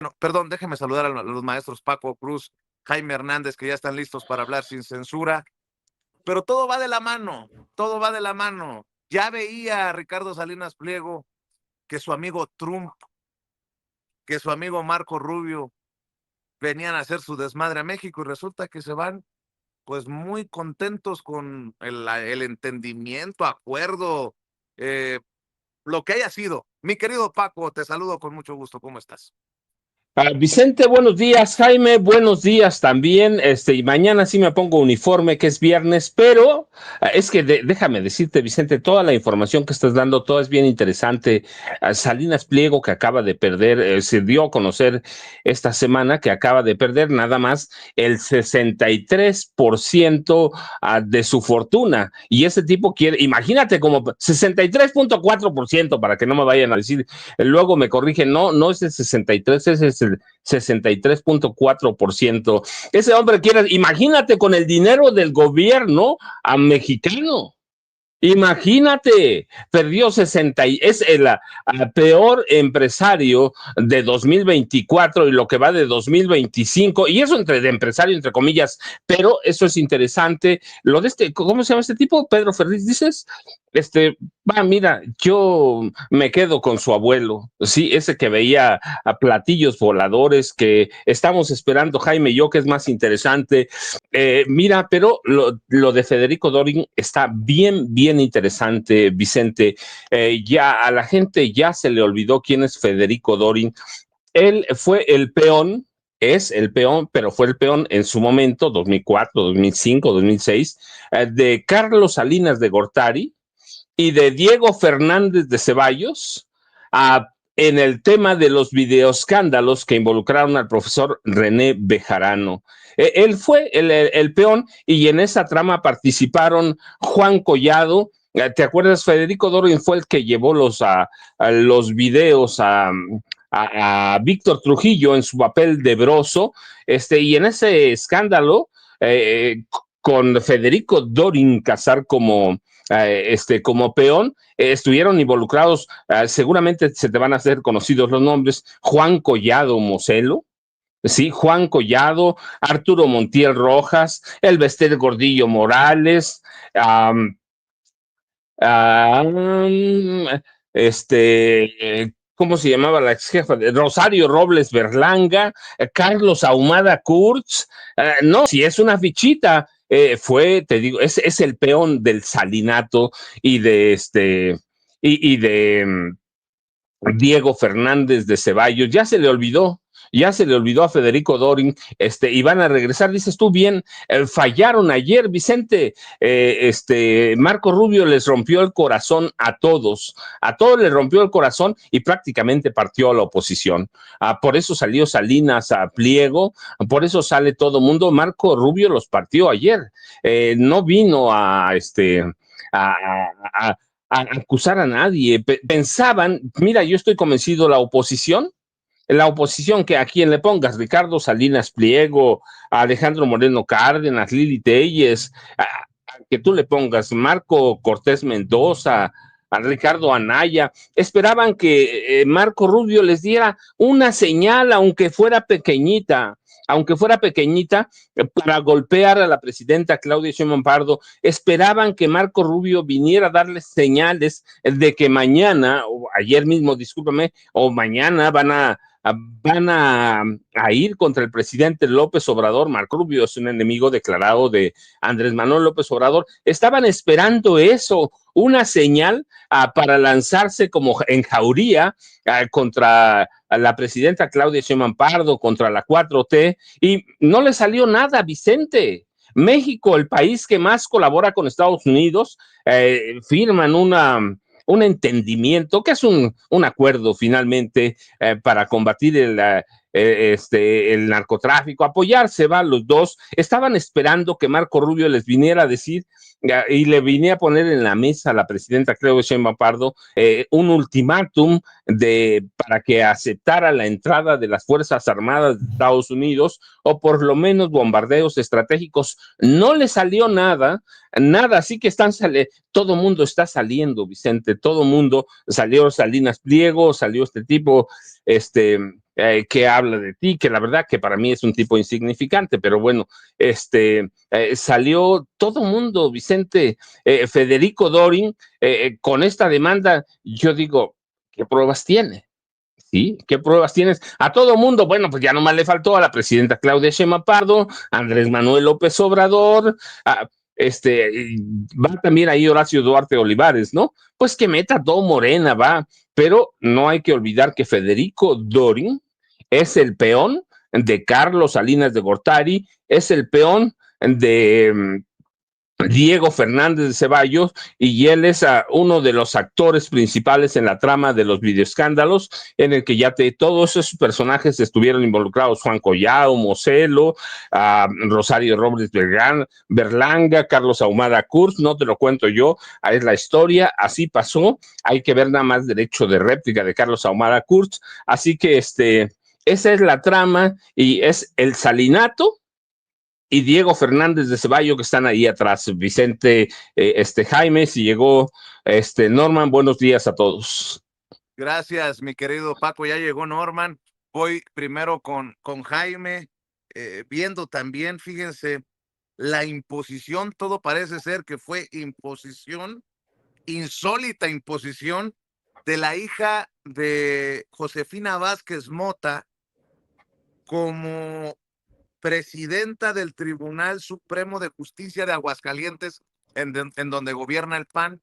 No, perdón, déjeme saludar a los maestros Paco Cruz, Jaime Hernández, que ya están listos para hablar sin censura. Pero todo va de la mano, todo va de la mano. Ya veía a Ricardo Salinas Pliego que su amigo Trump, que su amigo Marco Rubio venían a hacer su desmadre a México y resulta que se van pues muy contentos con el entendimiento, acuerdo, eh, lo que haya sido. Mi querido Paco, te saludo con mucho gusto. ¿Cómo estás? Vicente, buenos días. Jaime, buenos días también. Y mañana sí me pongo uniforme, que es viernes, pero es que déjame decirte, Vicente, toda la información que estás dando, toda es bien interesante. Salinas Pliego, que acaba de perder, se dio a conocer esta semana que acaba de perder nada más el 63% de su fortuna. Y ese tipo quiere, imagínate, como 63.4%, para que no me vayan a decir, luego me corrigen, no, no es el 63, es el 63.4%. Ese hombre quiere, imagínate, con el dinero del gobierno a mexicano. Imagínate, perdió 60 y es el peor empresario de 2024 y lo que va de 2025, y eso entre de empresario, entre comillas, pero eso es interesante. Lo de ¿cómo se llama este tipo? Pedro Ferriz, dices. Mira, yo me quedo con su abuelo, sí, ese que veía a platillos voladores que estamos esperando, Jaime y yo, que es más interesante. Mira, pero lo de Federico Dorin está bien, bien interesante, Vicente. Ya a la gente ya se le olvidó quién es Federico Dorin. Él fue el peón, es el peón, pero fue el peón en su momento, 2004, 2005, 2006, de Carlos Salinas de Gortari y de Diego Fernández de Ceballos, en el tema de los videoescándalos que involucraron al profesor René Bejarano. Él fue el peón y en esa trama participaron Juan Collado. ¿Te acuerdas? Federico Dorin fue el que llevó los videos a Víctor Trujillo en su papel de Broso, y en ese escándalo, con Federico Dorin Casar como peón, estuvieron involucrados, seguramente se te van a hacer conocidos los nombres, Juan Collado Moselo, sí, Juan Collado, Arturo Montiel Rojas, el Bester Gordillo Morales, um, um, ¿cómo se llamaba la ex jefa? Rosario Robles Berlanga, Carlos Ahumada Kurtz. No, si es una fichita, te digo, es el peón del salinato y de Diego Fernández de Ceballos. Ya se le olvidó a Federico Dorin, y van a regresar, dices tú bien, fallaron ayer, Vicente. Marco Rubio les rompió el corazón a todos les rompió el corazón y prácticamente partió a la oposición. Por eso salió Salinas a Pliego, por eso sale todo mundo. Marco Rubio los partió ayer, no vino a, a, a acusar a nadie. Pensaban, mira, yo estoy convencido, la oposición que a quien le pongas, Ricardo Salinas Pliego, a Alejandro Moreno Cárdenas, Lili Telles, a que tú le pongas Marco Cortés Mendoza, a Ricardo Anaya, esperaban que Marco Rubio les diera una señal, aunque fuera pequeñita, para golpear a la presidenta Claudia Sheinbaum Pardo. Esperaban que Marco Rubio viniera a darles señales de que mañana, o ayer mismo, discúlpame, o mañana van a ir contra el presidente López Obrador. Marco Rubio es un enemigo declarado de Andrés Manuel López Obrador. Estaban esperando eso, una señal para lanzarse como en jauría contra la presidenta Claudia Sheinbaum Pardo, contra la 4T, y no le salió nada, Vicente. México, el país que más colabora con Estados Unidos, firman un entendimiento, que es un acuerdo finalmente, para combatir el narcotráfico, apoyarse, va, los dos. Estaban esperando que Marco Rubio les viniera a decir y le vine a poner en la mesa a la presidenta Claudia Sheinbaum Pardo un ultimátum para que aceptara la entrada de las Fuerzas Armadas de Estados Unidos o por lo menos bombardeos estratégicos. No le salió nada, así que todo mundo está saliendo, Vicente, todo mundo salió. Salinas Pliego, salió este tipo, que habla de ti, que la verdad que para mí es un tipo insignificante, pero bueno, salió todo mundo, Vicente, Federico Dorin, con esta demanda, yo digo, ¿qué pruebas tiene? ¿Sí? ¿Qué pruebas tienes? A todo mundo, bueno, pues ya nomás le faltó a la presidenta Claudia Sheinbaum Pardo, Andrés Manuel López Obrador, a, va también ahí Horacio Duarte Olivares, ¿no? Pues que meta todo Morena, va, pero no hay que olvidar que Federico Dorin es el peón de Carlos Salinas de Gortari, es el peón de Diego Fernández de Ceballos, y él es uno de los actores principales en la trama de los videoescándalos, en el que todos esos personajes estuvieron involucrados: Juan Collao, Moselo, Rosario Robles Berlanga, Carlos Ahumada Kurz, no te lo cuento yo, es la historia, así pasó, hay que ver nada más derecho de réplica de Carlos Ahumada Kurz, así que esa es la trama, y es el salinato y Diego Fernández de Ceballos que están ahí atrás. Vicente, Jaime, si llegó, Norman, buenos días a todos. Gracias, mi querido Paco, ya llegó Norman. Voy primero con Jaime, viendo también, fíjense, la imposición, todo parece ser que fue imposición, insólita imposición de la hija de Josefina Vázquez Mota como presidenta del Tribunal Supremo de Justicia de Aguascalientes, en donde gobierna el PAN.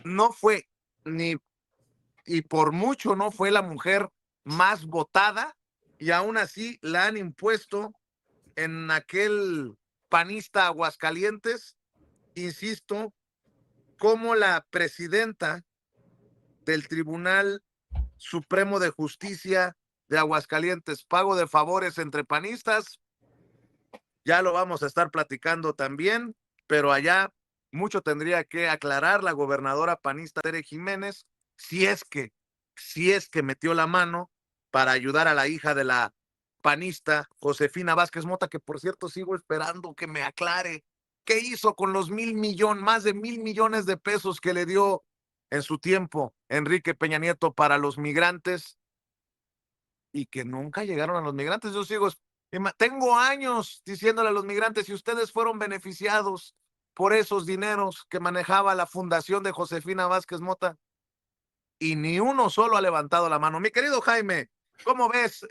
No fue ni, y por mucho no fue la mujer más votada, y aún así la han impuesto en aquel panista Aguascalientes, insisto, como la presidenta del Tribunal Supremo de Justicia de Aguascalientes. Pago de favores entre panistas, ya lo vamos a estar platicando también, pero allá mucho tendría que aclarar la gobernadora panista Tere Jiménez, si es que metió la mano para ayudar a la hija de la panista Josefina Vázquez Mota, que por cierto sigo esperando que me aclare qué hizo con los más de 1,000,000,000 de pesos que le dio en su tiempo Enrique Peña Nieto para los migrantes, y que nunca llegaron a los migrantes. Yo tengo años diciéndole a los migrantes, si ustedes fueron beneficiados por esos dineros que manejaba la fundación de Josefina Vázquez Mota, y ni uno solo ha levantado la mano. Mi querido Jaime, ¿cómo ves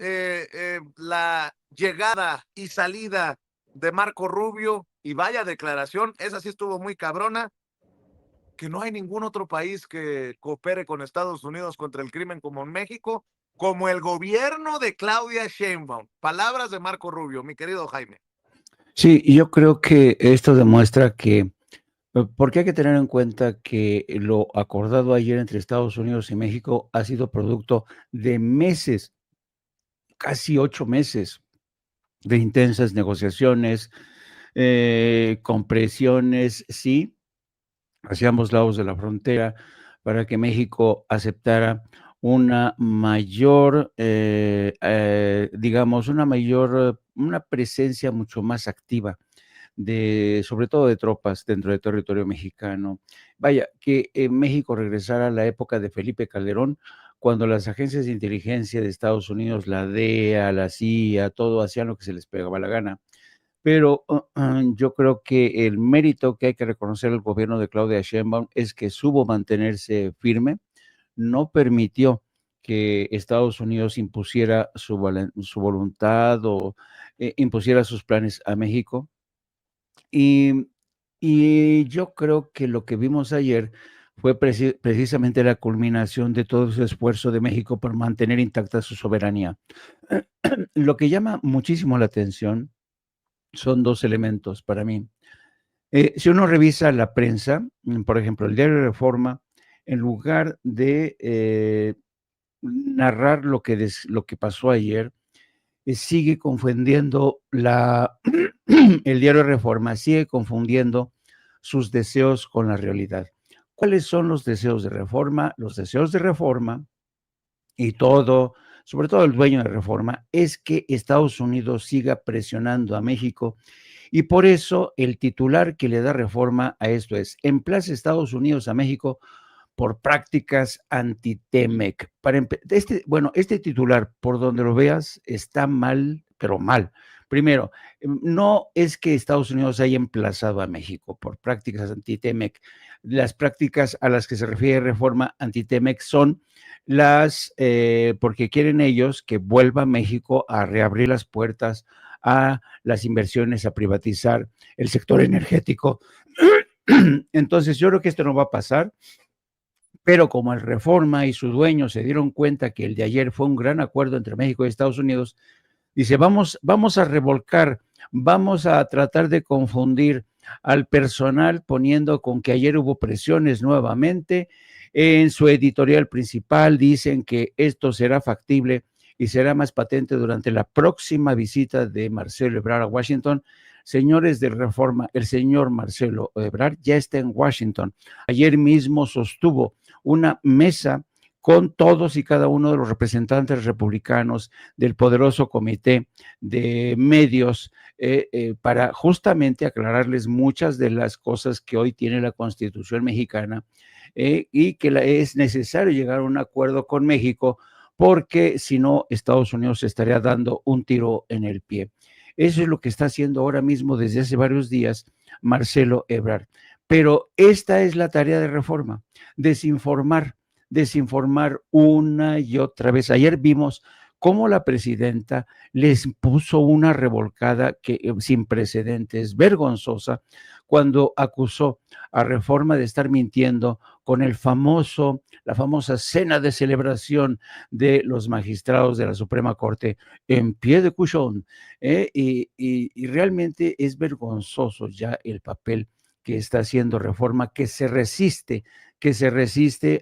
la llegada y salida de Marco Rubio? Y vaya declaración, esa sí estuvo muy cabrona, que no hay ningún otro país que coopere con Estados Unidos contra el crimen como en México, como el gobierno de Claudia Sheinbaum. Palabras de Marco Rubio, mi querido Jaime. Sí, y yo creo que esto demuestra que, porque hay que tener en cuenta que lo acordado ayer entre Estados Unidos y México ha sido producto de meses, casi 8 meses de intensas negociaciones, con presiones, sí, hacia ambos lados de la frontera, para que México aceptara una mayor, digamos, una presencia mucho más activa sobre todo de tropas dentro del territorio mexicano. Vaya, que México regresara a la época de Felipe Calderón, cuando las agencias de inteligencia de Estados Unidos, la DEA, la CIA, todo hacían lo que se les pegaba la gana. Pero yo creo que el mérito que hay que reconocer al gobierno de Claudia Sheinbaum es que supo mantenerse firme, no permitió que Estados Unidos impusiera su voluntad o impusiera sus planes a México. Y, y yo creo que lo que vimos ayer fue precisamente la culminación de todo ese esfuerzo de México por mantener intacta su soberanía. Lo que llama muchísimo la atención son dos elementos para mí. Si uno revisa la prensa, por ejemplo, el diario Reforma, en lugar de narrar lo que pasó ayer, sigue confundiendo el diario Reforma, sigue confundiendo sus deseos con la realidad. ¿Cuáles son los deseos de Reforma? Los deseos de Reforma y sobre todo el dueño de Reforma, es que Estados Unidos siga presionando a México, y por eso el titular que le da Reforma a esto es: emplaza Estados Unidos a México por prácticas anti-TEMEC. Este titular, por donde lo veas, está mal, pero mal. Primero, no es que Estados Unidos haya emplazado a México por prácticas anti-TEMEC. Las prácticas a las que se refiere reforma anti-TEMEC son porque quieren ellos que vuelva México a reabrir las puertas a las inversiones, a privatizar el sector energético. Entonces, yo creo que esto no va a pasar, pero como el Reforma y su dueño se dieron cuenta que el de ayer fue un gran acuerdo entre México y Estados Unidos, dice, vamos a revolcar, vamos a tratar de confundir al personal poniendo con que ayer hubo presiones nuevamente. En su editorial principal dicen que esto será factible y será más patente durante la próxima visita de Marcelo Ebrard a Washington. Señores de Reforma, el señor Marcelo Ebrard ya está en Washington. Ayer mismo sostuvo una mesa con todos y cada uno de los representantes republicanos del poderoso comité de medios para justamente aclararles muchas de las cosas que hoy tiene la Constitución mexicana y que es necesario llegar a un acuerdo con México porque si no, Estados Unidos estaría dando un tiro en el pie. Eso es lo que está haciendo ahora mismo desde hace varios días Marcelo Ebrard. Pero esta es la tarea de Reforma, desinformar una y otra vez. Ayer vimos cómo la presidenta les puso una revolcada sin precedentes, vergonzosa, cuando acusó a Reforma de estar mintiendo con la famosa cena de celebración de los magistrados de la Suprema Corte en pie de cuchón. Y realmente es vergonzoso ya el papel que está haciendo Reforma, que se resiste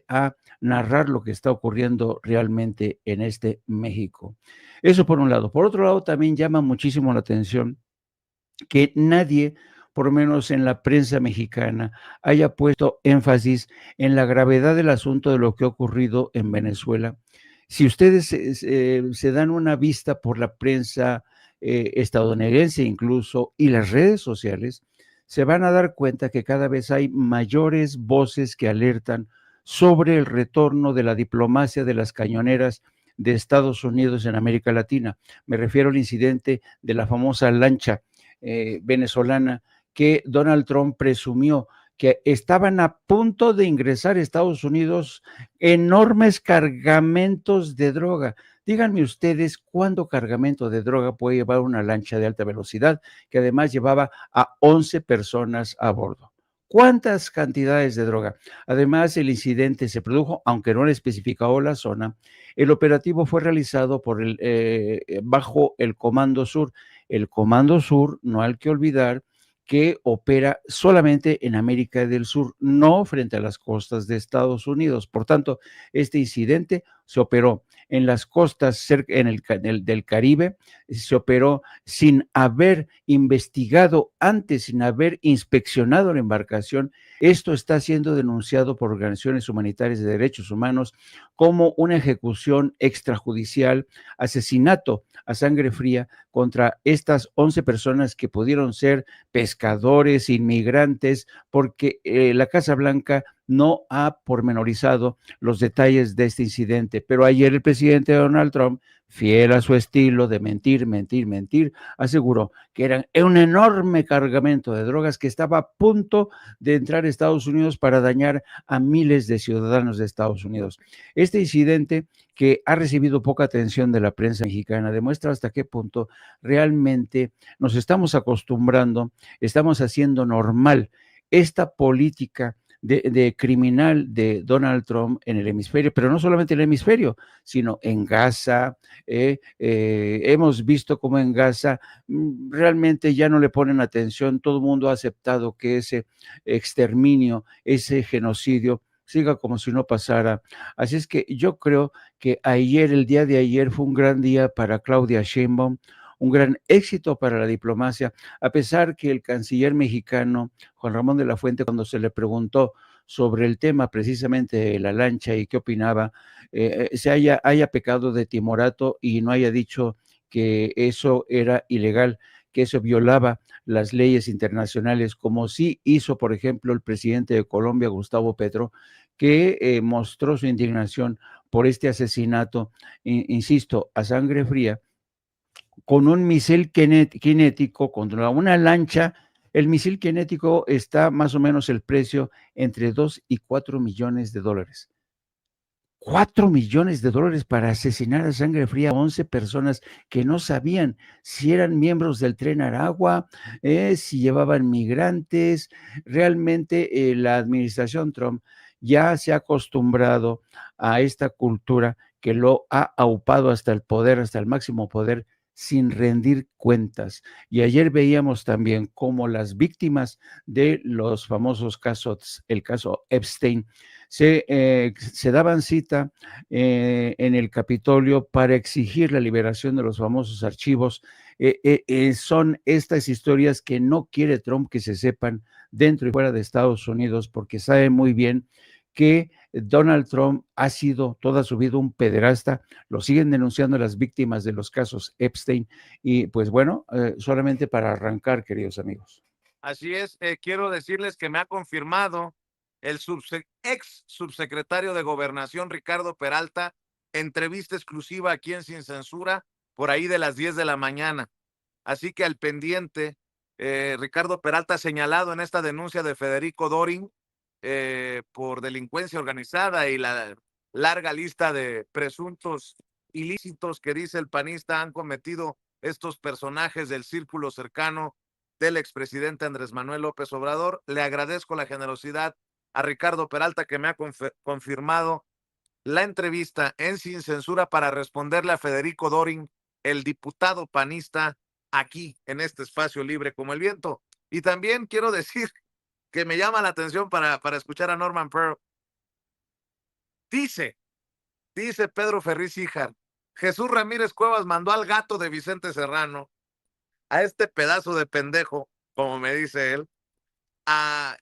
a narrar lo que está ocurriendo realmente en este México. Eso por un lado. Por otro lado, también llama muchísimo la atención que nadie, por lo menos en la prensa mexicana, haya puesto énfasis en la gravedad del asunto de lo que ha ocurrido en Venezuela. Si ustedes se dan una vista por la prensa estadounidense incluso y las redes sociales, se van a dar cuenta que cada vez hay mayores voces que alertan sobre el retorno de la diplomacia de las cañoneras de Estados Unidos en América Latina. Me refiero al incidente de la famosa lancha venezolana que Donald Trump presumió que estaban a punto de ingresar a Estados Unidos enormes cargamentos de droga. Díganme ustedes cuánto cargamento de droga puede llevar una lancha de alta velocidad que además llevaba a 11 personas a bordo. ¿Cuántas cantidades de droga? Además, el incidente se produjo, aunque no le especificó la zona. El operativo fue realizado bajo el Comando Sur. El Comando Sur, no hay que olvidar, que opera solamente en América del Sur, no frente a las costas de Estados Unidos. Por tanto, este incidente se operó en las costas del Caribe, se operó sin haber investigado antes, sin haber inspeccionado la embarcación. Esto está siendo denunciado por organizaciones humanitarias de derechos humanos como una ejecución extrajudicial, asesinato a sangre fría contra estas 11 personas que pudieron ser pescadores, inmigrantes, porque la Casa Blanca no ha pormenorizado los detalles de este incidente. Pero ayer el presidente Donald Trump, fiel a su estilo de mentir, aseguró que era un enorme cargamento de drogas que estaba a punto de entrar a Estados Unidos para dañar a miles de ciudadanos de Estados Unidos. Este incidente, que ha recibido poca atención de la prensa mexicana, demuestra hasta qué punto realmente nos estamos acostumbrando, estamos haciendo normal esta política de criminal de Donald Trump en el hemisferio, pero no solamente en el hemisferio, sino en Gaza. Hemos visto cómo en Gaza realmente ya no le ponen atención, todo el mundo ha aceptado que ese exterminio, ese genocidio, siga como si no pasara. Así es que yo creo que el día de ayer fue un gran día para Claudia Sheinbaum, un gran éxito para la diplomacia, a pesar que el canciller mexicano, Juan Ramón de la Fuente, cuando se le preguntó sobre el tema precisamente de la lancha y qué opinaba, se haya pecado de timorato y no haya dicho que eso era ilegal, que eso violaba las leyes internacionales, como sí hizo, por ejemplo, el presidente de Colombia, Gustavo Petro, que mostró su indignación por este asesinato, insisto, a sangre fría, con un misil cinético contra una lancha. El misil cinético está más o menos el precio entre 2 y 4 millones de dólares. 4 millones de dólares para asesinar a sangre fría a 11 personas que no sabían si eran miembros del Tren Aragua, si llevaban migrantes. Realmente la administración Trump ya se ha acostumbrado a esta cultura que lo ha aupado hasta el poder, hasta el máximo poder, sin rendir cuentas. Y ayer veíamos también cómo las víctimas de los famosos casos, el caso Epstein, se daban cita en el Capitolio para exigir la liberación de los famosos archivos. Son estas historias que no quiere Trump que se sepan dentro y fuera de Estados Unidos, porque sabe muy bien que Donald Trump ha sido toda su vida un pederasta. Lo siguen denunciando las víctimas de los casos Epstein. Y pues bueno, solamente para arrancar, queridos amigos. Así es, quiero decirles que me ha confirmado el ex subsecretario de Gobernación, Ricardo Peralta, entrevista exclusiva aquí en Sin Censura, por ahí de las 10 de la mañana. Así que al pendiente, Ricardo Peralta señalado en esta denuncia de Federico Dorin por delincuencia organizada y la larga lista de presuntos ilícitos que dice el panista han cometido estos personajes del círculo cercano del expresidente Andrés Manuel López Obrador. Le agradezco la generosidad a Ricardo Peralta que me ha confirmado la entrevista en Sin Censura para responderle a Federico Dorin, el diputado panista, aquí en este espacio libre como el viento. Y también quiero decir que me llama la atención para escuchar a Norman Pearl. Dice Pedro Ferriz Híjar, Jesús Ramírez Cuevas mandó al gato de Vicente Serrano, a este pedazo de pendejo, como me dice él, a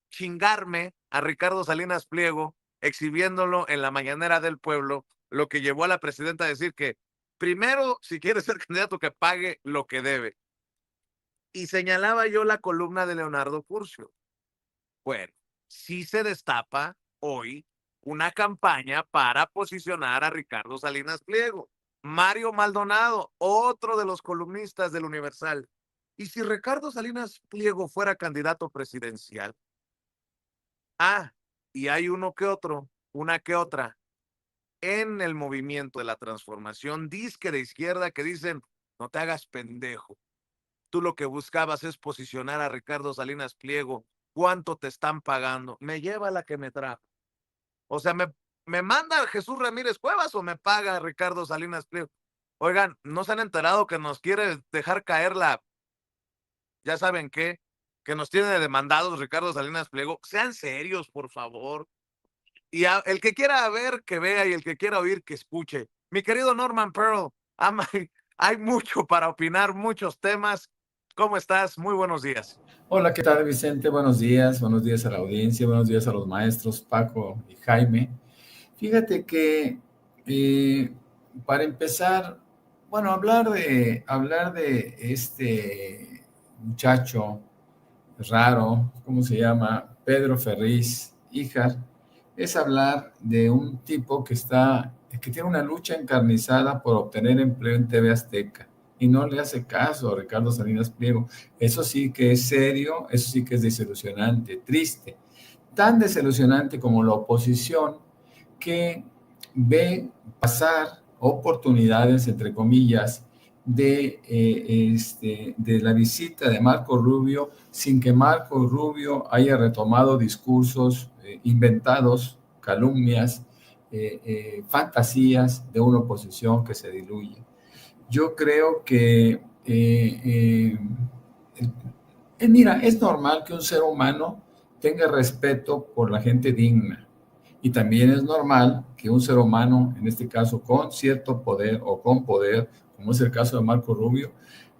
chingarme a Ricardo Salinas Pliego, exhibiéndolo en la mañanera del pueblo, lo que llevó a la presidenta a decir que primero, si quiere ser candidato, que pague lo que debe. Y señalaba yo la columna de Leonardo Curcio. Bueno, sí se destapa hoy una campaña para posicionar a Ricardo Salinas Pliego. Mario Maldonado, otro de los columnistas del Universal. ¿Y si Ricardo Salinas Pliego fuera candidato presidencial? Y hay una que otra en el movimiento de la transformación disque de izquierda que dicen, no te hagas pendejo. Tú lo que buscabas es posicionar a Ricardo Salinas Pliego. ¿Cuánto te están pagando? Me lleva la que me trajo. O sea, ¿me manda Jesús Ramírez Cuevas o me paga Ricardo Salinas Pliego? Oigan, ¿no se han enterado que nos quiere dejar caer ya saben qué, que nos tiene demandados Ricardo Salinas Pliego? Sean serios, por favor. Y el que quiera ver, que vea, y el que quiera oír, que escuche. Mi querido Norman Pearl, hay mucho para opinar, muchos temas. ¿Cómo estás? Muy buenos días. Hola, ¿qué tal, Vicente? Buenos días a la audiencia, buenos días a los maestros Paco y Jaime. Fíjate que para empezar, bueno, hablar de este muchacho raro, ¿cómo se llama? Pedro Ferriz Híjar, es hablar de un tipo que tiene una lucha encarnizada por obtener empleo en TV Azteca y no le hace caso a Ricardo Salinas Pliego. Eso sí que es serio, eso sí que es desilusionante, triste. Tan desilusionante como la oposición que ve pasar oportunidades, entre comillas, de la visita de Marco Rubio sin que Marco Rubio haya retomado discursos inventados, calumnias, fantasías de una oposición que se diluye. Yo creo que, mira, es normal que un ser humano tenga respeto por la gente digna. Y también es normal que un ser humano, en este caso con cierto poder o con poder, como es el caso de Marco Rubio,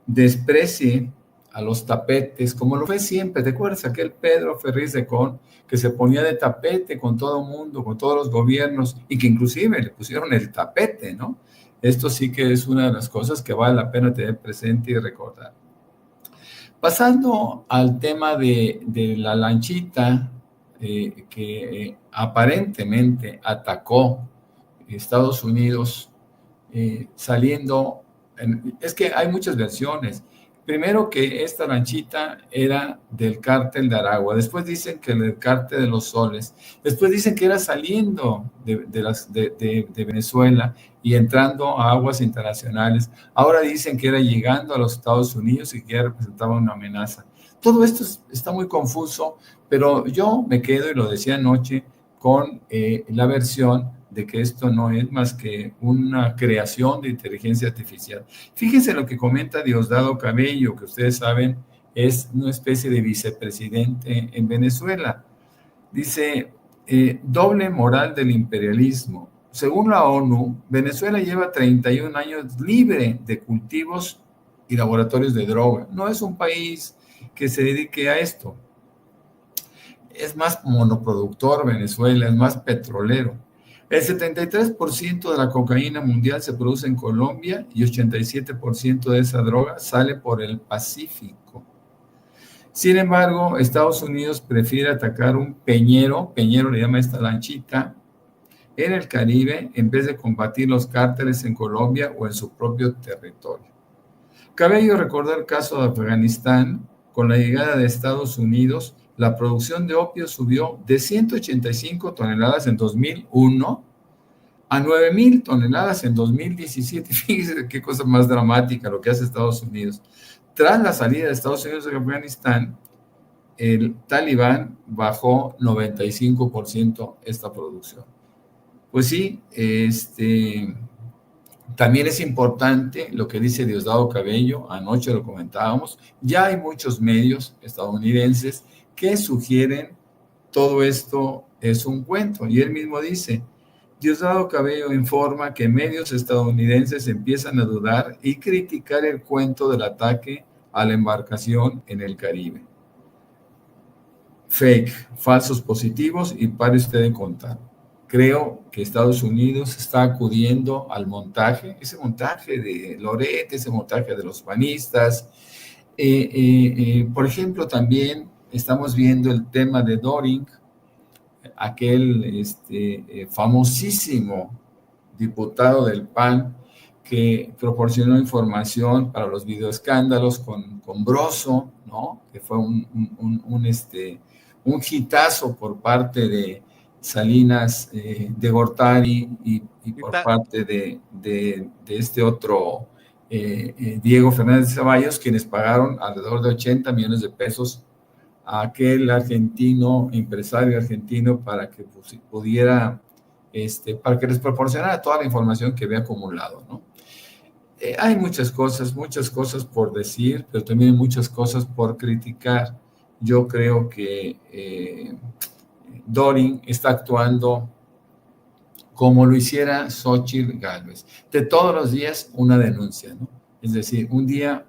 desprecie a los tapetes, como lo fue siempre. ¿Te acuerdas aquel Pedro Ferriz de Con que se ponía de tapete con todo el mundo, con todos los gobiernos, y que inclusive le pusieron el tapete, ¿no? Esto sí que es una de las cosas que vale la pena tener presente y recordar. Pasando al tema de la lanchita aparentemente atacó Estados Unidos saliendo, es que hay muchas versiones. Primero que esta lanchita era del cártel de Aragua, después dicen que del cártel de los Soles, después dicen que era saliendo de Venezuela y entrando a aguas internacionales, ahora dicen que era llegando a los Estados Unidos y que ya representaba una amenaza. Todo esto está muy confuso, pero yo me quedo, y lo decía anoche, con la versión de que esto no es más que una creación de inteligencia artificial. Fíjense lo que comenta Diosdado Cabello, que ustedes saben es una especie de vicepresidente en Venezuela. Dice, doble moral del imperialismo. Según la ONU, Venezuela lleva 31 años libre de cultivos y laboratorios de droga. No es un país que se dedique a esto. Es más monoproductor Venezuela, es más petrolero. El 73% de la cocaína mundial se produce en Colombia y 87% de esa droga sale por el Pacífico. Sin embargo, Estados Unidos prefiere atacar un peñero le llama esta lanchita, en el Caribe en vez de combatir los cárteles en Colombia o en su propio territorio. Cabello recordó el caso de Afganistán. Con la llegada de Estados Unidos, la producción de opio subió de 185 toneladas en 2001 a 9,000 toneladas en 2017. Fíjense qué cosa más dramática lo que hace Estados Unidos. Tras la salida de Estados Unidos de Afganistán, el Talibán bajó 95% esta producción. Pues sí, también es importante lo que dice Diosdado Cabello, anoche lo comentábamos, ya hay muchos medios estadounidenses que sugieren todo esto es un cuento, y él mismo dice, Diosdado Cabello informa que medios estadounidenses empiezan a dudar y criticar el cuento del ataque a la embarcación en el Caribe. Fake, falsos positivos, y pare usted de contar. Creo que Estados Unidos está acudiendo al montaje, ese montaje de Loret, ese montaje de los panistas. Por ejemplo, también estamos viendo el tema de Doring, aquel famosísimo diputado del PAN que proporcionó información para los videoescándalos con Broso, ¿no? Que fue un hitazo por parte de Salinas de Gortari y por parte de este otro Diego Fernández de Ceballos, quienes pagaron alrededor de 80 millones de pesos a aquel empresario argentino para que pudiera, para que les proporcionara toda la información que había acumulado, ¿no? Hay muchas cosas por decir, pero también hay muchas cosas por criticar. Yo creo que Doring está actuando como lo hiciera Xóchitl Gálvez. De todos los días una denuncia, ¿no? Es decir, un día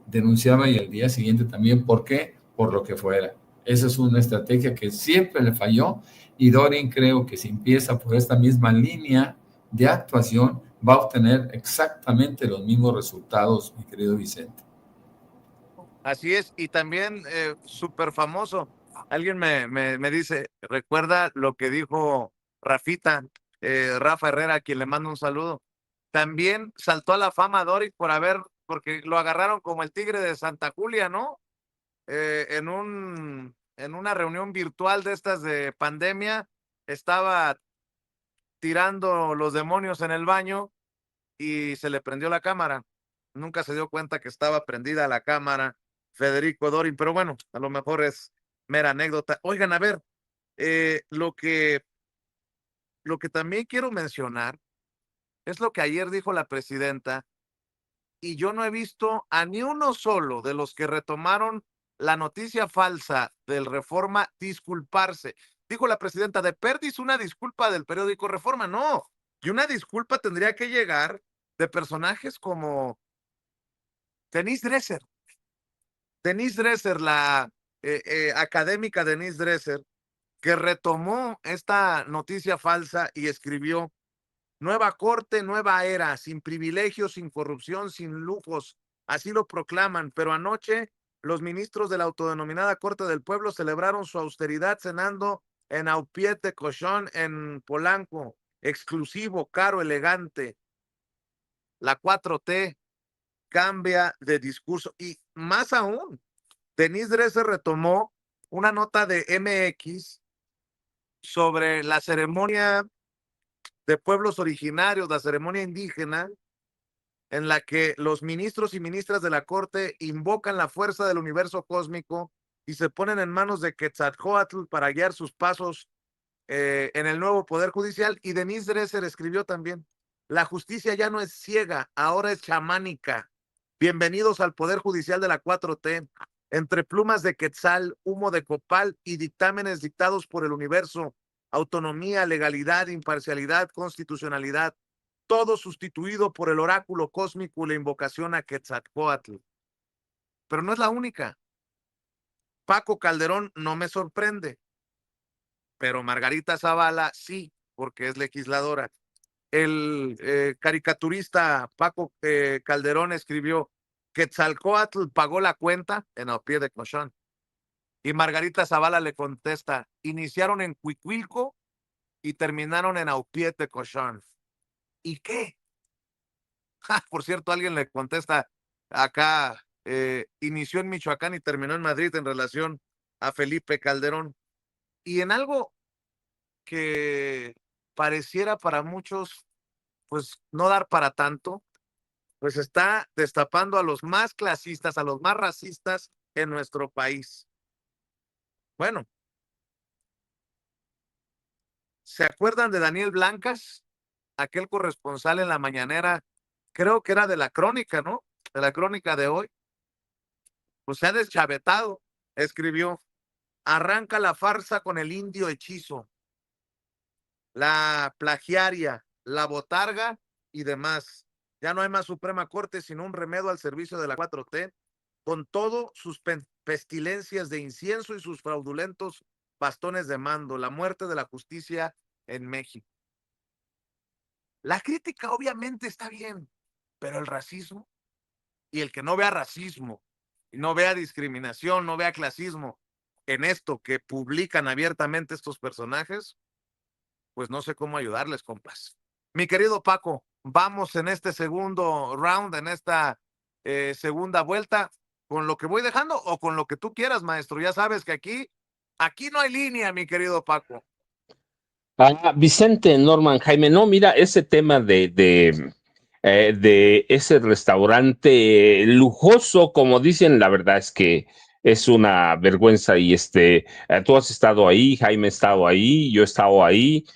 denunciaba y al día siguiente también. ¿Por qué? Por lo que fuera. Esa es una estrategia que siempre le falló, y Doring creo que si empieza por esta misma línea de actuación va a obtener exactamente los mismos resultados, mi querido Vicente. Así es, y también súper famoso. Alguien me dice, recuerda lo que dijo Rafita, Rafa Herrera, a quien le mando un saludo. También saltó a la fama Doring porque lo agarraron como el tigre de Santa Julia, ¿no? En una reunión virtual de estas de pandemia, estaba tirando los demonios en el baño y se le prendió la cámara. Nunca se dio cuenta que estaba prendida la cámara Federico Doring, pero bueno, a lo mejor es mera anécdota. Oigan, a ver, lo que también quiero mencionar es lo que ayer dijo la presidenta, y yo no he visto a ni uno solo de los que retomaron la noticia falsa del Reforma disculparse. Dijo la presidenta, de perdis una disculpa del periódico Reforma. No, y una disculpa tendría que llegar de personajes como Denise Dresser, la académica Denise Dresser, que retomó esta noticia falsa y escribió: nueva corte, nueva era, sin privilegios, sin corrupción, sin lujos, así lo proclaman, pero anoche los ministros de la autodenominada Corte del Pueblo celebraron su austeridad cenando en Au Pied de Cochon en Polanco, exclusivo, caro, elegante. La 4T cambia de discurso y más aún, Denise Dresser retomó una nota de MX sobre la ceremonia de pueblos originarios, la ceremonia indígena, en la que los ministros y ministras de la Corte invocan la fuerza del universo cósmico y se ponen en manos de Quetzalcóatl para guiar sus pasos en el nuevo Poder Judicial. Y Denise Dresser escribió también, la justicia ya no es ciega, ahora es chamánica. Bienvenidos al Poder Judicial de la 4T. Entre plumas de quetzal, humo de copal y dictámenes dictados por el universo, autonomía, legalidad, imparcialidad, constitucionalidad, todo sustituido por el oráculo cósmico y la invocación a Quetzalcóatl. Pero no es la única. Paco Calderón no me sorprende, pero Margarita Zavala sí, porque es legisladora. El caricaturista Paco Calderón escribió, Quetzalcóatl pagó la cuenta en Au Pied de Cochon. Y Margarita Zavala le contesta, iniciaron en Cuicuilco y terminaron en Au Pied de Cochon. ¿Y qué? Por cierto, alguien le contesta acá, inició en Michoacán y terminó en Madrid en relación a Felipe Calderón. Y en algo que pareciera para muchos, pues no dar para tanto, pues está destapando a los más clasistas, a los más racistas en nuestro país. Bueno, ¿se acuerdan de Daniel Blancas? Aquel corresponsal en la mañanera, creo que era de la Crónica, ¿no? De la Crónica de hoy. Pues se ha deschavetado, escribió, arranca la farsa con el indio hechizo, la plagiaria, la botarga y demás. Ya no hay más Suprema Corte, sino un remedio al servicio de la 4T, con todo sus pestilencias de incienso y sus fraudulentos bastones de mando, la muerte de la justicia en México. La crítica obviamente está bien, pero el racismo y el que no vea racismo, no vea discriminación, no vea clasismo en esto que publican abiertamente estos personajes, pues no sé cómo ayudarles, compas. Mi querido Paco, vamos en este segundo round, en esta segunda vuelta, con lo que voy dejando o con lo que tú quieras, maestro. Ya sabes que aquí no hay línea, mi querido Paco. Vicente, Norman, Jaime, no, mira, ese tema de ese restaurante lujoso, como dicen, la verdad es que es una vergüenza y tú has estado ahí, Jaime ha estado ahí, yo he estado ahí,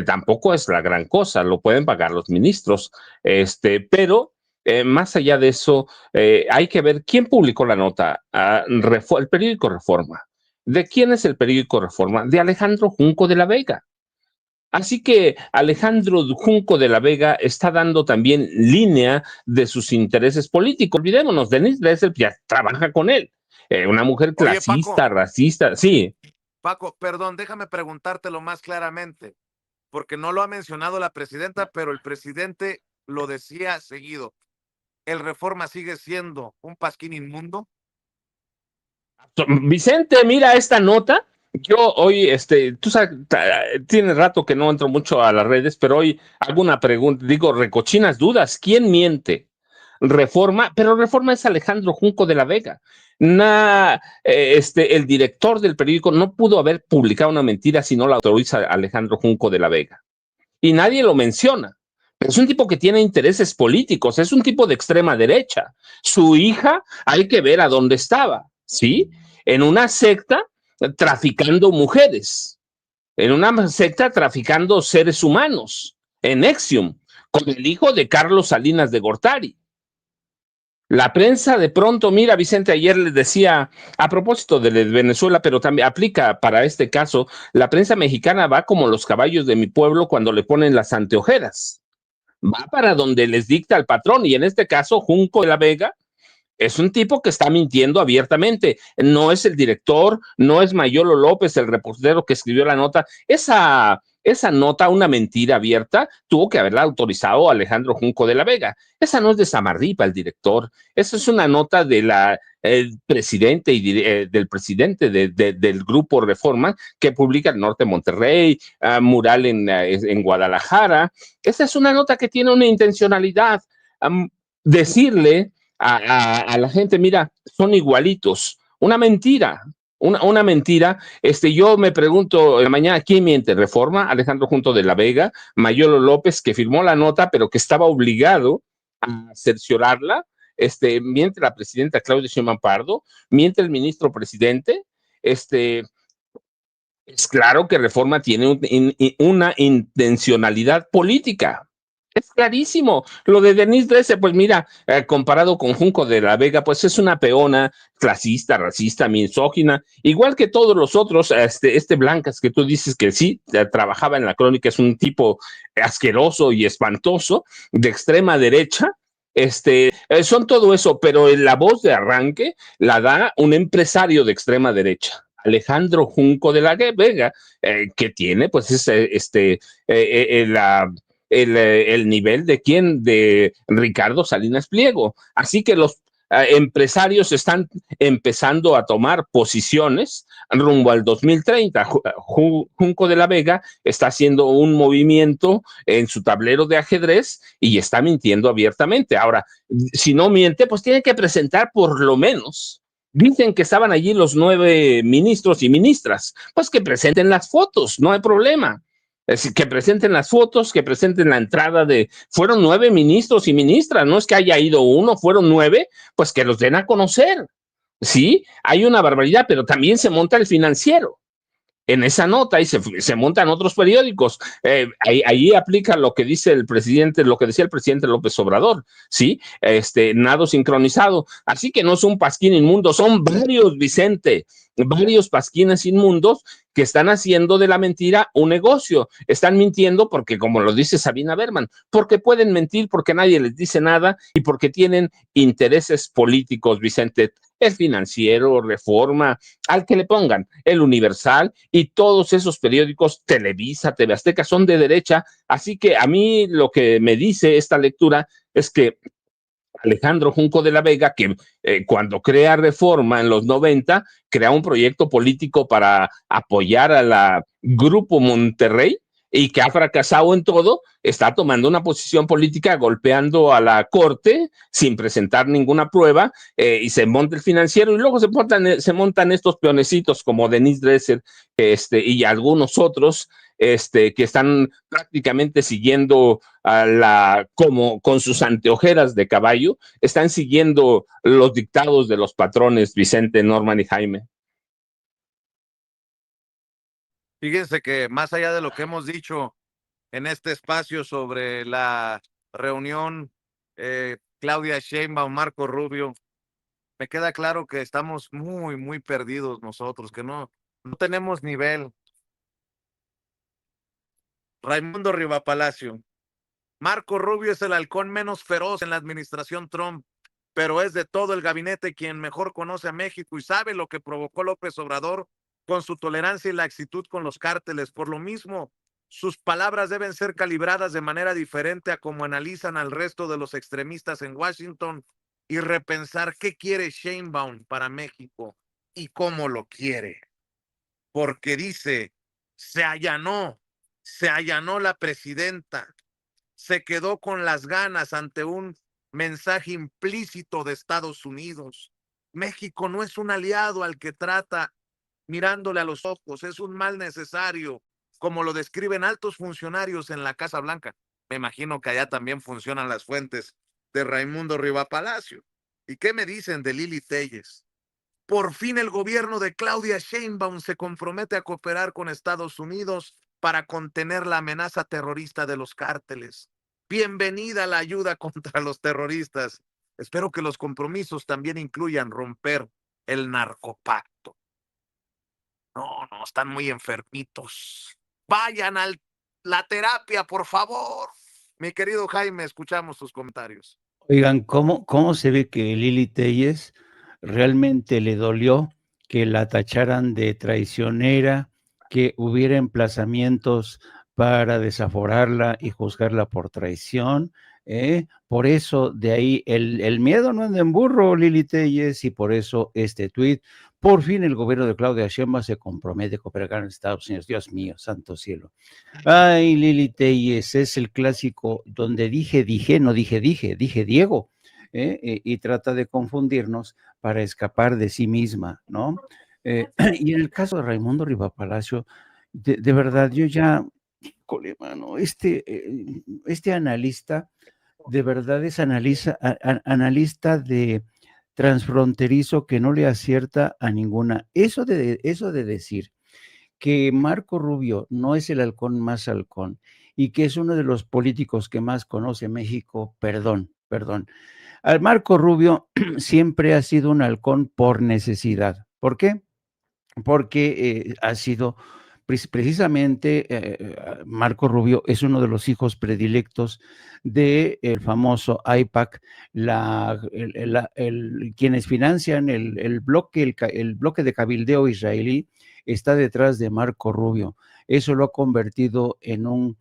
tampoco es la gran cosa, lo pueden pagar los ministros, pero más allá de eso, hay que ver quién publicó la nota, el periódico Reforma. ¿De quién es el periódico Reforma? De Alejandro Junco de la Vega. Así que Alejandro Junco de la Vega está dando también línea de sus intereses políticos. Olvidémonos, Denise Dresser ya trabaja con él. Una mujer clasista, oye, Paco, racista, sí. Paco, perdón, déjame preguntártelo más claramente, porque no lo ha mencionado la presidenta, pero el presidente lo decía seguido. ¿El Reforma sigue siendo un pasquín inmundo? Vicente, mira esta nota. Yo hoy, tú sabes, tiene rato que no entro mucho a las redes, pero hoy hago una pregunta, digo, recochinas dudas, ¿quién miente? Reforma, pero Reforma es Alejandro Junco de la Vega. El director del periódico no pudo haber publicado una mentira si no la autoriza Alejandro Junco de la Vega. Y nadie lo menciona. Pero es un tipo que tiene intereses políticos, es un tipo de extrema derecha. Su hija, hay que ver a dónde estaba, ¿sí? En una secta traficando mujeres, en una secta traficando seres humanos, en Nexium, con el hijo de Carlos Salinas de Gortari. La prensa de pronto, mira, Vicente, ayer les decía, a propósito de Venezuela, pero también aplica para este caso, la prensa mexicana va como los caballos de mi pueblo cuando le ponen las anteojeras. Va para donde les dicta el patrón, y en este caso, Junco de la Vega es un tipo que está mintiendo abiertamente. No es el director, no es Mayolo López, el reportero que escribió la nota. Esa esa nota, una mentira abierta, tuvo que haberla autorizado Alejandro Junco de la Vega. Esa no es de Samarripa, el director. Esa es una nota de la presidente y del presidente del grupo Reforma que publica el Norte de Monterrey, Mural en Guadalajara. Esa es una nota que tiene una intencionalidad. Decirle a la gente, mira, son igualitos. Una mentira. Una mentira. Yo me pregunto mañana, ¿quién miente? ¿Reforma? Alejandro Junco de la Vega, Mayolo López, que firmó la nota, pero que estaba obligado a cerciorarla. Miente la presidenta Claudia Sheinbaum Pardo, miente el ministro presidente. Es claro que Reforma tiene una intencionalidad política. Es clarísimo. Lo de Denise Dresser, pues mira, comparado con Junco de la Vega, pues es una peona clasista, racista, misógina, igual que todos los otros. Blancas, que tú dices que sí, trabajaba en la Crónica, es un tipo asqueroso y espantoso, de extrema derecha. Son todo eso, pero la voz de arranque la da un empresario de extrema derecha. Alejandro Junco de la Vega, que tiene pues el nivel de quién, de Ricardo Salinas Pliego. Así que los empresarios están empezando a tomar posiciones rumbo al 2030. Junco de la Vega está haciendo un movimiento en su tablero de ajedrez y está mintiendo abiertamente. Ahora, si no miente, pues tiene que presentar por lo menos. Dicen que estaban allí los 9 ministros y ministras. Pues que presenten las fotos, no hay problema. Es decir, que presenten las fotos, que presenten la entrada de... Fueron 9 ministros y ministras, no es que haya ido uno, fueron 9, pues que los den a conocer. Sí, hay una barbaridad, pero también se monta el Financiero en esa nota y se montan otros periódicos. Ahí aplica lo que dice el presidente, lo que decía el presidente López Obrador, ¿sí? Nado sincronizado. Así que no es un pasquín inmundo, son varios, Vicente, varios pasquines inmundos que están haciendo de la mentira un negocio. Están mintiendo porque, como lo dice Sabina Berman, porque pueden mentir, porque nadie les dice nada y porque tienen intereses políticos, Vicente. El Financiero, Reforma, al que le pongan, el Universal y todos esos periódicos, Televisa, TV Azteca, son de derecha. Así que a mí lo que me dice esta lectura es que Alejandro Junco de la Vega, que cuando crea Reforma en los 90, crea un proyecto político para apoyar a la Grupo Monterrey y que ha fracasado en todo, está tomando una posición política golpeando a la Corte sin presentar ninguna prueba y se monta el Financiero y luego se montan estos peonecitos como Denise Dresser y algunos otros que están prácticamente siguiendo como con sus anteojeras de caballo, están siguiendo los dictados de los patrones Vicente, Norman y Jaime. Fíjense que más allá de lo que hemos dicho en este espacio sobre la reunión Claudia Sheinbaum, Marco Rubio, me queda claro que estamos muy, muy perdidos nosotros, que no tenemos nivel. Raimundo Rivapalacio. Marco Rubio es el halcón menos feroz en la administración Trump, pero es de todo el gabinete quien mejor conoce a México y sabe lo que provocó López Obrador con su tolerancia y laxitud con los cárteles. Por lo mismo, sus palabras deben ser calibradas de manera diferente a como analizan al resto de los extremistas en Washington y repensar qué quiere Sheinbaum para México y cómo lo quiere. Porque dice, se allanó la presidenta, se quedó con las ganas ante un mensaje implícito de Estados Unidos. México no es un aliado al que trata mirándole a los ojos, es un mal necesario, como lo describen altos funcionarios en la Casa Blanca. Me imagino que allá también funcionan las fuentes de Raimundo Rivapalacio. ¿Y qué me dicen de Lili Téllez? Por fin el gobierno de Claudia Sheinbaum se compromete a cooperar con Estados Unidos para contener la amenaza terrorista de los cárteles. Bienvenida la ayuda contra los terroristas. Espero que los compromisos también incluyan romper el narcopacto. No, están muy enfermitos. Vayan a la terapia, por favor. Mi querido Jaime, escuchamos tus comentarios. Oigan, ¿cómo se ve que Lili Téllez realmente le dolió que la tacharan de traicionera, que hubiera emplazamientos para desaforarla y juzgarla por traición. Por eso, de ahí, el miedo no anda en burro, Lili Telles, y por eso este tuit. Por fin el gobierno de Claudia Sheinbaum se compromete a cooperar con Estados Unidos. Dios mío, santo cielo. Ay, Lili Telles, es el clásico donde no dije Diego, y trata de confundirnos para escapar de sí misma, ¿no? Y en el caso de Raimundo Rivapalacio, de verdad, yo ya, híjole, mano, este analista, de verdad es analista de transfronterizo que no le acierta a ninguna. Eso de decir que Marco Rubio no es el halcón más halcón y que es uno de los políticos que más conoce México, perdón. Al Marco Rubio siempre ha sido un halcón por necesidad. ¿Por qué? Porque ha sido precisamente Marco Rubio es uno de los hijos predilectos del famoso AIPAC, quienes financian el bloque de cabildeo israelí está detrás de Marco Rubio. Eso lo ha convertido en un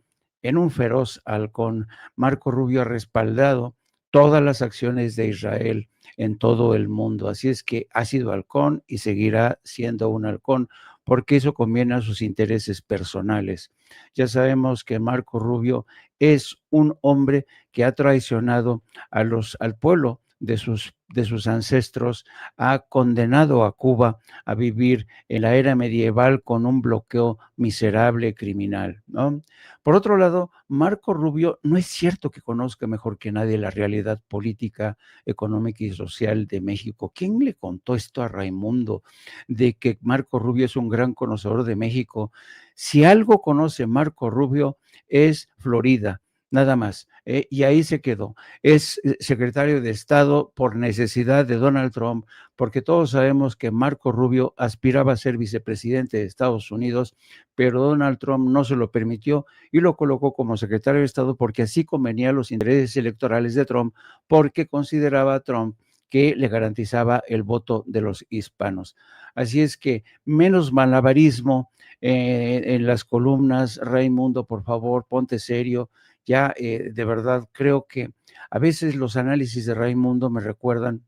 feroz halcón. Marco Rubio ha respaldado todas las acciones de Israel en todo el mundo. Así es que ha sido halcón y seguirá siendo un halcón, porque eso conviene a sus intereses personales. Ya sabemos que Marco Rubio es un hombre que ha traicionado al pueblo de sus ancestros, ha condenado a Cuba a vivir en la era medieval con un bloqueo miserable, criminal, ¿no? Por otro lado, Marco Rubio no es cierto que conozca mejor que nadie la realidad política, económica y social de México. ¿Quién le contó esto a Raimundo de que Marco Rubio es un gran conocedor de México? Si algo conoce Marco Rubio es Florida, nada más, y ahí se quedó. Es secretario de Estado por necesidad de Donald Trump, porque todos sabemos que Marco Rubio aspiraba a ser vicepresidente de Estados Unidos, pero Donald Trump no se lo permitió y lo colocó como secretario de Estado porque así convenía a los intereses electorales de Trump, porque consideraba Trump que le garantizaba el voto de los hispanos. Así es que menos malabarismo en las columnas. Raimundo, por favor, ponte serio. Ya, de verdad, creo que a veces los análisis de Raimundo me recuerdan,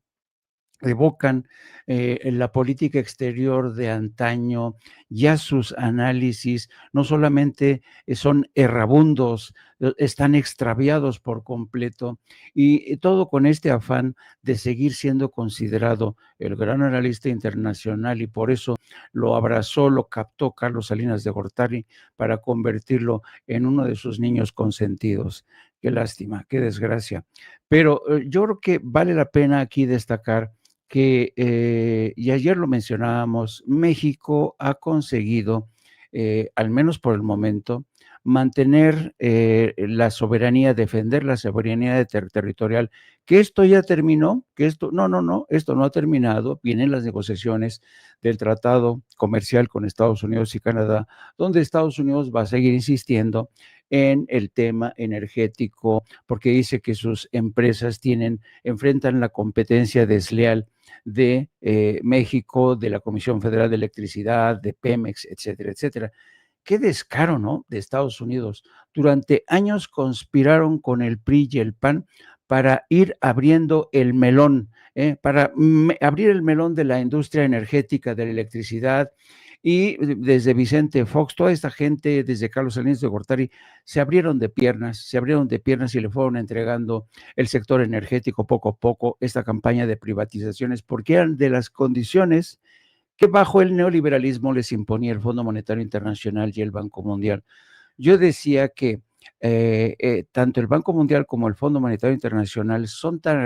evocan en la política exterior de antaño. Ya sus análisis no solamente son errabundos, están extraviados por completo, y todo con este afán de seguir siendo considerado el gran analista internacional, y por eso lo abrazó, lo captó Carlos Salinas de Gortari para convertirlo en uno de sus niños consentidos. Qué lástima, qué desgracia. Pero yo creo que vale la pena aquí destacar que, y ayer lo mencionábamos, México ha conseguido, al menos por el momento, mantener la soberanía, defender la soberanía territorial, que esto ya terminó, que esto, no, esto no ha terminado, vienen las negociaciones del tratado comercial con Estados Unidos y Canadá, donde Estados Unidos va a seguir insistiendo en el tema energético, porque dice que sus empresas enfrentan la competencia desleal de México, de la Comisión Federal de Electricidad, de Pemex, etcétera, etcétera. Qué descaro, ¿no? De Estados Unidos. Durante años conspiraron con el PRI y el PAN para ir abriendo el melón, para abrir el melón de la industria energética, de la electricidad, y desde Vicente Fox, toda esta gente, desde Carlos Salinas de Gortari, se abrieron de piernas y le fueron entregando el sector energético poco a poco, esta campaña de privatizaciones, porque eran de las condiciones que bajo el neoliberalismo les imponía el Fondo Monetario Internacional y el Banco Mundial. Yo decía que tanto el Banco Mundial como el Fondo Monetario Internacional están tan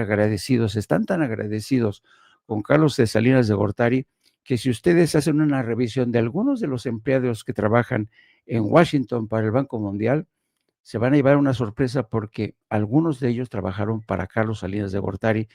agradecidos con Carlos de Salinas de Gortari, que si ustedes hacen una revisión de algunos de los empleados que trabajan en Washington para el Banco Mundial, se van a llevar una sorpresa, porque algunos de ellos trabajaron para Carlos Salinas de Gortari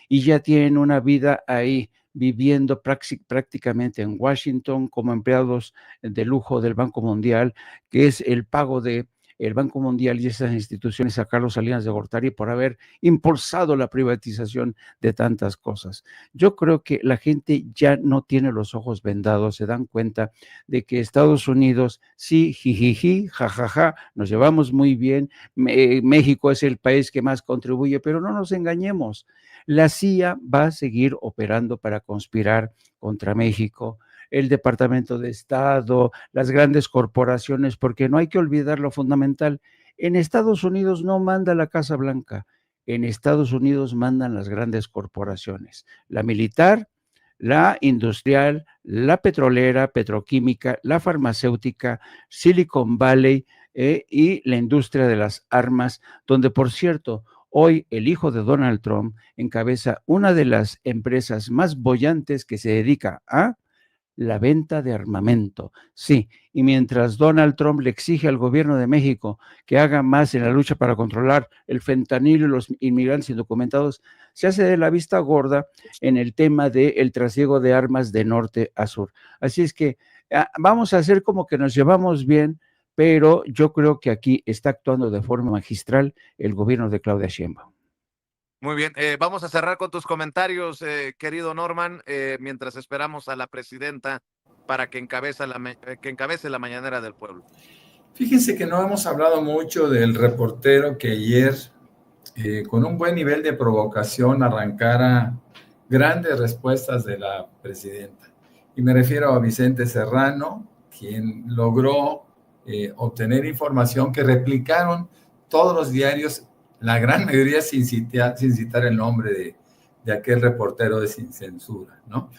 y ya tienen una vida ahí, viviendo prácticamente en Washington como empleados de lujo del Banco Mundial, que es el pago de el Banco Mundial y esas instituciones a Carlos Salinas de Gortari por haber impulsado la privatización de tantas cosas. Yo creo que la gente ya no tiene los ojos vendados, se dan cuenta de que Estados Unidos, sí, jijiji, jajaja, nos llevamos muy bien, México es el país que más contribuye, pero no nos engañemos, la CIA va a seguir operando para conspirar contra México, el Departamento de Estado, las grandes corporaciones, porque no hay que olvidar lo fundamental. En Estados Unidos no manda la Casa Blanca, en Estados Unidos mandan las grandes corporaciones, la militar, la industrial, la petrolera, petroquímica, la farmacéutica, Silicon Valley y la industria de las armas, donde, por cierto, hoy el hijo de Donald Trump encabeza una de las empresas más bollantes que se dedica a la venta de armamento. Sí, y mientras Donald Trump le exige al gobierno de México que haga más en la lucha para controlar el fentanilo y los inmigrantes indocumentados, se hace de la vista gorda en el tema del trasiego de armas de norte a sur. Así es que vamos a hacer como que nos llevamos bien, pero yo creo que aquí está actuando de forma magistral el gobierno de Claudia Sheinbaum. Muy bien, vamos a cerrar con tus comentarios, querido Norman, mientras esperamos a la presidenta para que encabece la mañanera del pueblo. Fíjense que no hemos hablado mucho del reportero que ayer, con un buen nivel de provocación, arrancara grandes respuestas de la presidenta. Y me refiero a Vicente Serrano, quien logró obtener información que replicaron todos los diarios, la gran mayoría sin citar el nombre de aquel reportero de Sin Censura, ¿no?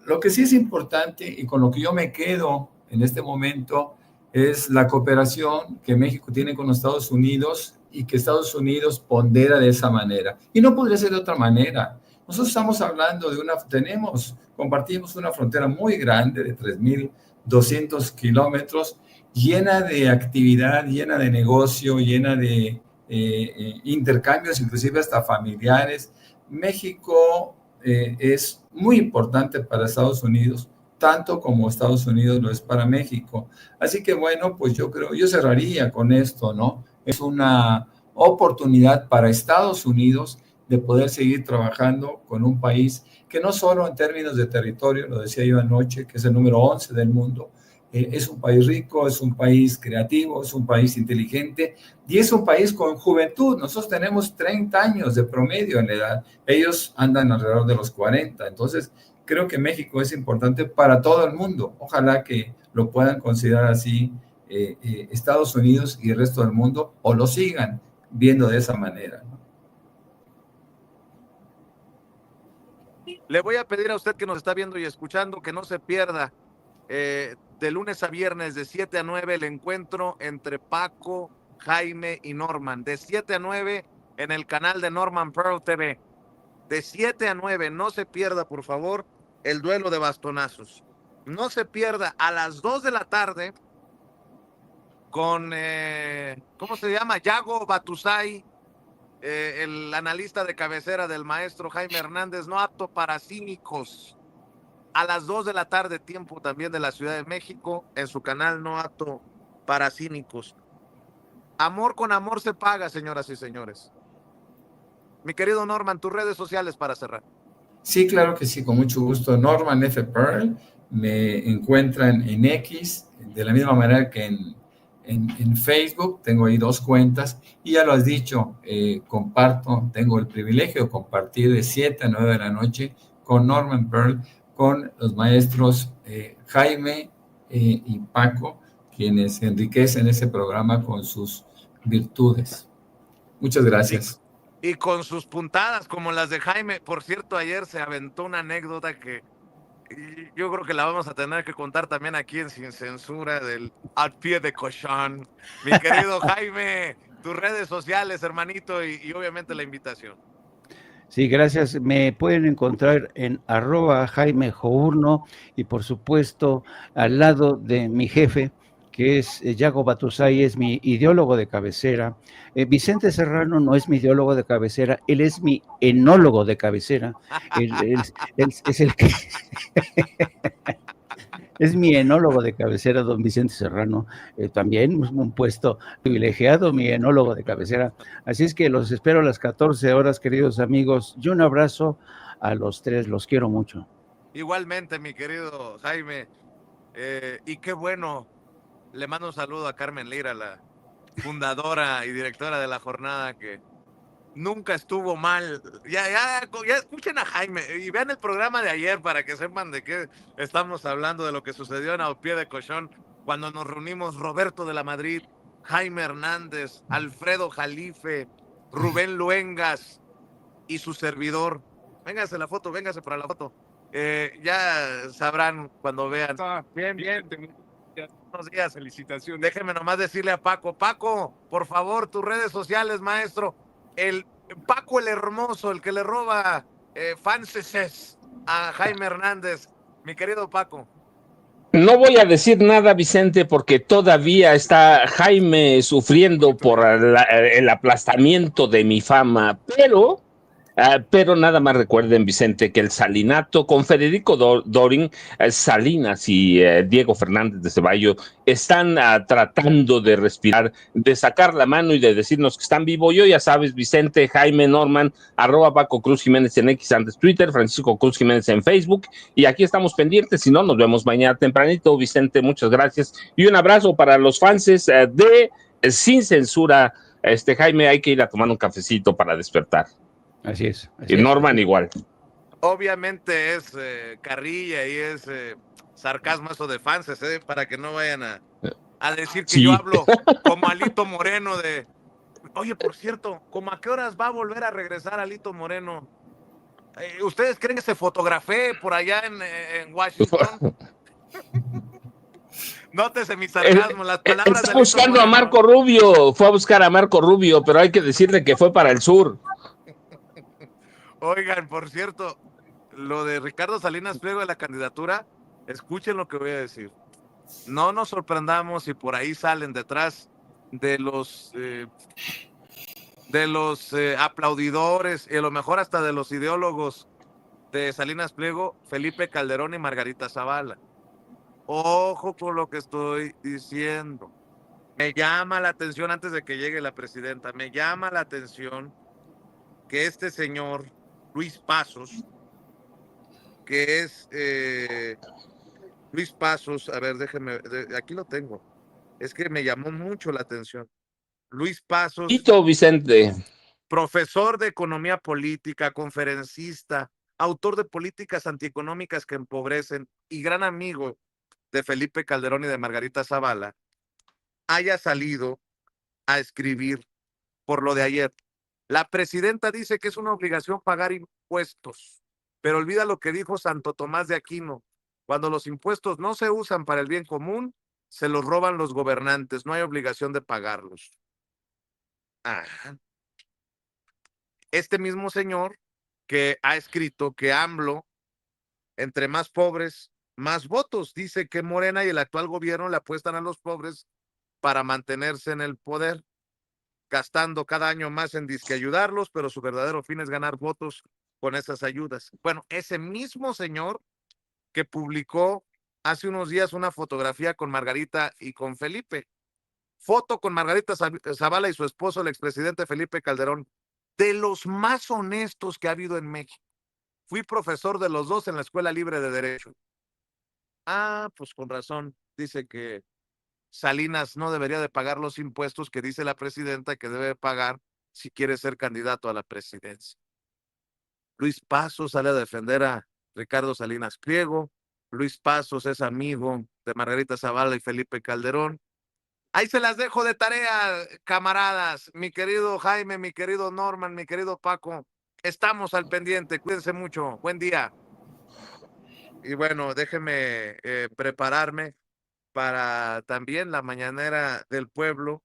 Lo que sí es importante y con lo que yo me quedo en este momento es la cooperación que México tiene con los Estados Unidos y que Estados Unidos pondera de esa manera. Y no podría ser de otra manera. Nosotros estamos hablando de compartimos una frontera muy grande de 3.200 kilómetros, llena de actividad, llena de negocio, llena de intercambios, inclusive hasta familiares. México es muy importante para Estados Unidos, tanto como Estados Unidos lo es para México. Así que bueno, pues yo cerraría con esto, ¿no? Es una oportunidad para Estados Unidos de poder seguir trabajando con un país que no solo en términos de territorio, lo decía yo anoche, que es el número 11 del mundo, es un país rico, es un país creativo, es un país inteligente y es un país con juventud. Nosotros tenemos 30 años de promedio en la edad, ellos andan alrededor de los 40, entonces creo que México es importante para todo el mundo. Ojalá que lo puedan considerar así Estados Unidos y el resto del mundo, o lo sigan viendo de esa manera, ¿no? Le voy a pedir a usted que nos está viendo y escuchando que no se pierda de lunes a viernes de 7 a 9 el encuentro entre Paco, Jaime y Norman. De 7 a 9 en el canal de Norman Pearl TV. De 7 a 9, no se pierda, por favor, el duelo de bastonazos. No se pierda a las 2 de la tarde con, ¿cómo se llama? Yago Batusay, el analista de cabecera del maestro Jaime Hernández, no apto para cínicos. A las 2 de la tarde, tiempo también de la Ciudad de México, en su canal No Apto para Cínicos. Amor con amor se paga, señoras y señores. Mi querido Norman, tus redes sociales para cerrar. Sí, claro que sí, con mucho gusto. Norman F. Pearl, me encuentran en X, de la misma manera que en Facebook, tengo ahí 2 cuentas, y ya lo has dicho, tengo el privilegio de compartir de 7 a 9 de la noche con Norman Pearl, con los maestros Jaime y Paco, quienes enriquecen ese programa con sus virtudes. Muchas gracias. Y con sus puntadas como las de Jaime. Por cierto, ayer se aventó una anécdota que yo creo que la vamos a tener que contar también aquí en Sin Censura, del al pie de cochón. Mi querido Jaime, tus redes sociales, hermanito, y obviamente la invitación. Sí, gracias. Me pueden encontrar en @Jaime Journo y por supuesto al lado de mi jefe, que es Yago Batusay, es mi ideólogo de cabecera. Vicente Serrano no es mi ideólogo de cabecera, él es mi enólogo de cabecera. Él es el que Es mi enólogo de cabecera, don Vicente Serrano, también un puesto privilegiado, mi enólogo de cabecera. Así es que los espero a las 14 horas, queridos amigos, y un abrazo a los tres, los quiero mucho. Igualmente, mi querido Jaime, y qué bueno, le mando un saludo a Carmen Lira, la fundadora y directora de la jornada, que nunca estuvo mal. Ya escuchen a Jaime y vean el programa de ayer para que sepan de qué estamos hablando, de lo que sucedió en Al Pie de Colchón, cuando nos reunimos Roberto de la Madrid, Jaime Hernández, Alfredo Jalife, Rubén Luengas y su servidor. Véngase la foto, véngase para la foto. Ya sabrán cuando vean. Bien, bien. Buenos días. Felicitaciones. Déjeme nomás decirle a Paco, por favor, tus redes sociales, maestro. El Paco el Hermoso, el que le roba fanses a Jaime Hernández. Mi querido Paco. No voy a decir nada, Vicente, porque todavía está Jaime sufriendo por el aplastamiento de mi fama, pero nada más recuerden, Vicente, que el salinato con Federico Dorin, Salinas y Diego Fernández de Ceballos están tratando de respirar, de sacar la mano y de decirnos que están vivos. Yo ya sabes, Vicente, Jaime, Norman, @Paco Cruz Jiménez en X, antes Twitter, Francisco Cruz Jiménez en Facebook, y aquí estamos pendientes. Si no, nos vemos mañana tempranito. Vicente, muchas gracias y un abrazo para los fans de Sin Censura. Jaime, hay que ir a tomar un cafecito para despertar. Así es. Y Norman igual. Obviamente es carrilla y es sarcasmo eso de fans, para que no vayan a decir que Sí. yo hablo como Alito Moreno de... Oye, por cierto, ¿cómo a qué horas va a volver a regresar Alito Moreno? ¿Ustedes creen que se fotografee por allá en Washington? Nótese mi sarcasmo, las palabras Está de Alito buscando a Moreno. Marco Rubio, fue a buscar a Marco Rubio, pero hay que decirle que fue para el sur. Oigan, por cierto, lo de Ricardo Salinas Pliego de la candidatura, escuchen lo que voy a decir. No nos sorprendamos si por ahí salen detrás de los aplaudidores y a lo mejor hasta de los ideólogos de Salinas Pliego, Felipe Calderón y Margarita Zavala. Ojo con lo que estoy diciendo. Me llama la atención, antes de que llegue la presidenta, me llama la atención que este señor Luis Pasos, que es Luis Pasos, a ver, déjeme, aquí lo tengo, es que me llamó mucho la atención. Luis Pasos, Tito Vicente. profesor de economía política, conferencista, autor de políticas antieconómicas que empobrecen y gran amigo de Felipe Calderón y de Margarita Zavala, haya salido a escribir por lo de ayer. La presidenta dice que es una obligación pagar impuestos, pero olvida lo que dijo Santo Tomás de Aquino: cuando los impuestos no se usan para el bien común, se los roban los gobernantes, no hay obligación de pagarlos. Este mismo señor que ha escrito que AMLO, entre más pobres, más votos, dice que Morena y el actual gobierno le apuestan a los pobres para mantenerse en el poder, gastando cada año más en disque ayudarlos, pero su verdadero fin es ganar votos con esas ayudas. Bueno, ese mismo señor que publicó hace unos días una fotografía con Margarita y con Felipe, foto con Margarita Zavala y su esposo, el expresidente Felipe Calderón, de los más honestos que ha habido en México. Fui profesor de los dos en la Escuela Libre de Derecho. Pues con razón, dice que Salinas no debería de pagar los impuestos que dice la presidenta que debe pagar si quiere ser candidato a la presidencia. Luis Pasos sale a defender a Ricardo Salinas Pliego. Luis Pasos es amigo de Margarita Zavala y Felipe Calderón. Ahí se las dejo de tarea, camaradas. Mi querido Jaime, mi querido Norman, mi querido Paco, estamos al pendiente. Cuídense mucho. Buen día. Y bueno, déjenme prepararme para también la mañanera del pueblo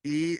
y